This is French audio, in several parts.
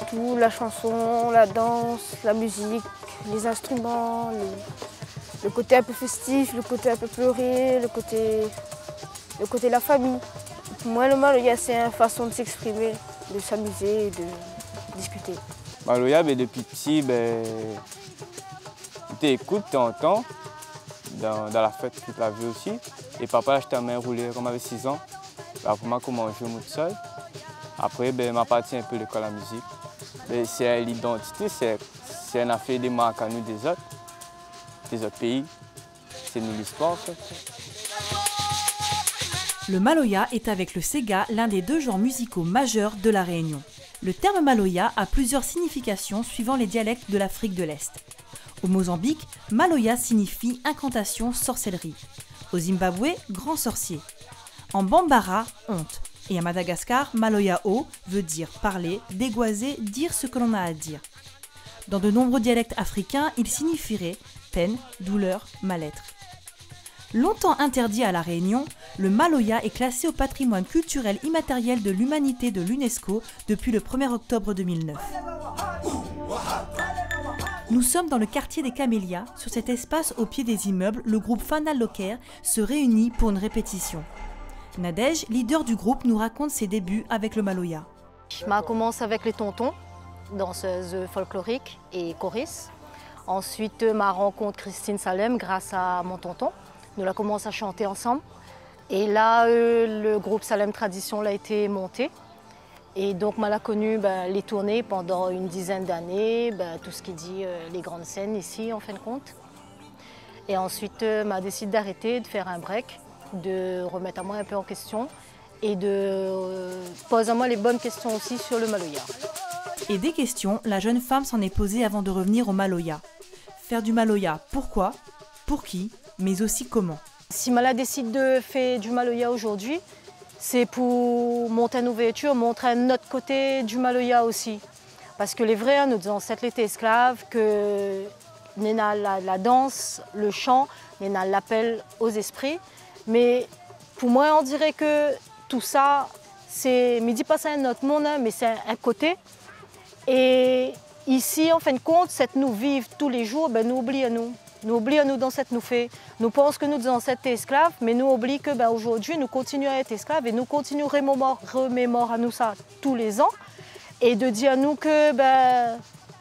tout, la chanson, la danse, la musique, les instruments, le côté un peu festif, le côté un peu pleuré, le côté de la famille. Pour moi, le Maloya, c'est une façon de s'exprimer, de s'amuser et de discuter. Maloya, depuis petit, tu écoutes, tu entends, dans la fête toute la vie aussi. Et papa acheté un main roulée quand j'avais 6 ans. Pour moi, comment je joue tout seul. Après, m'appartient un peu l'école à la musique. C'est l'identité, c'est un affaire des marques à nous des autres pays. C'est nous l'histoire. Le Maloya est avec le Sega l'un des 2 genres musicaux majeurs de la Réunion. Le terme Maloya a plusieurs significations suivant les dialectes de l'Afrique de l'Est. Au Mozambique, Maloya signifie incantation, sorcellerie. Au Zimbabwe, grand sorcier. En Bambara, honte. Et à Madagascar, Maloya-o veut dire parler, dégoiser, dire ce que l'on a à dire. Dans de nombreux dialectes africains, il signifierait peine, douleur, mal-être. Longtemps interdit à La Réunion, le Maloya est classé au patrimoine culturel immatériel de l'humanité de l'UNESCO depuis le 1er octobre 2009. Nous sommes dans le quartier des Camélias. Sur cet espace au pied des immeubles, le groupe Fanal Loker se réunit pour une répétition. Nadège, leader du groupe, nous raconte ses débuts avec le Maloya. Je commence avec les tontons, danseuse folklorique et choriste. Ensuite, ma rencontre Christine Salem grâce à mon tonton. Nous avons commencé à chanter ensemble. Et là, le groupe Salem Tradition a été monté. Et donc, je l'ai connu les tournées pendant une dizaine d'années, tout ce qui dit les grandes scènes ici, en fin de compte. Et ensuite, je décidé d'arrêter, de faire un break, de remettre à moi un peu en question et de poser à moi les bonnes questions aussi sur le Maloya. Et des questions, la jeune femme s'en est posée avant de revenir au Maloya. Faire du Maloya, pourquoi, pour qui, mais aussi comment. Si Mala décide de faire du Maloya aujourd'hui, c'est pour monter une ouverture, montrer un autre côté du Maloya aussi. Parce que les vrais, nos ancêtres étaient esclaves, que la danse, le chant, l'appel aux esprits. Mais pour moi, on dirait que tout ça, c'est, me dit pas ça un autre monde, mais c'est un côté. Et ici, en fin de compte, cette nous vivre tous les jours, nous oublions nous. Nous oublions nous dans cette nous fait. Nous pensons que nos ancêtres étaient esclaves, mais nous oublions que aujourd'hui, nous continuons à être esclaves et nous continuons à remémorer à nous ça tous les ans. Et de dire à nous que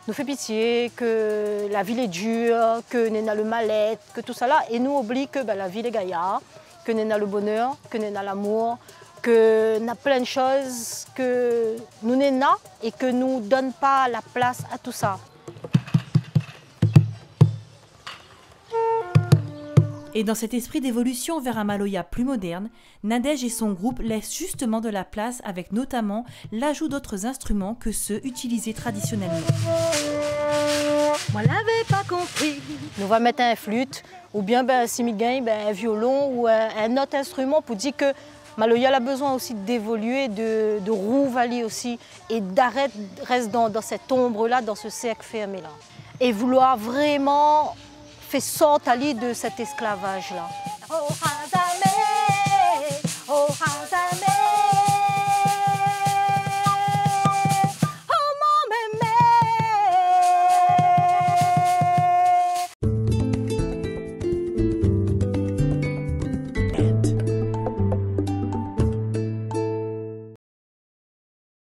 nous fait pitié, que la ville est dure, que nous avons le mal-être, que tout ça là. Et nous oublions que la ville est gaillarde, que nous avons le bonheur, que nous avons l'amour, que nous avons plein de choses que nous n'avons et que nous ne donnons pas la place à tout ça. Et dans cet esprit d'évolution vers un Maloya plus moderne, Nadège et son groupe laissent justement de la place avec notamment l'ajout d'autres instruments que ceux utilisés traditionnellement. Moi l'avais pas compris. Nous va mettre un flûte ou bien si il gagne un violon ou un autre instrument pour dire que Maloya a besoin aussi d'évoluer, de rouvaler aussi et d'arrêter reste dans cette ombre-là, dans ce cercle fermé-là. Et vouloir vraiment faire sortir de cet esclavage-là.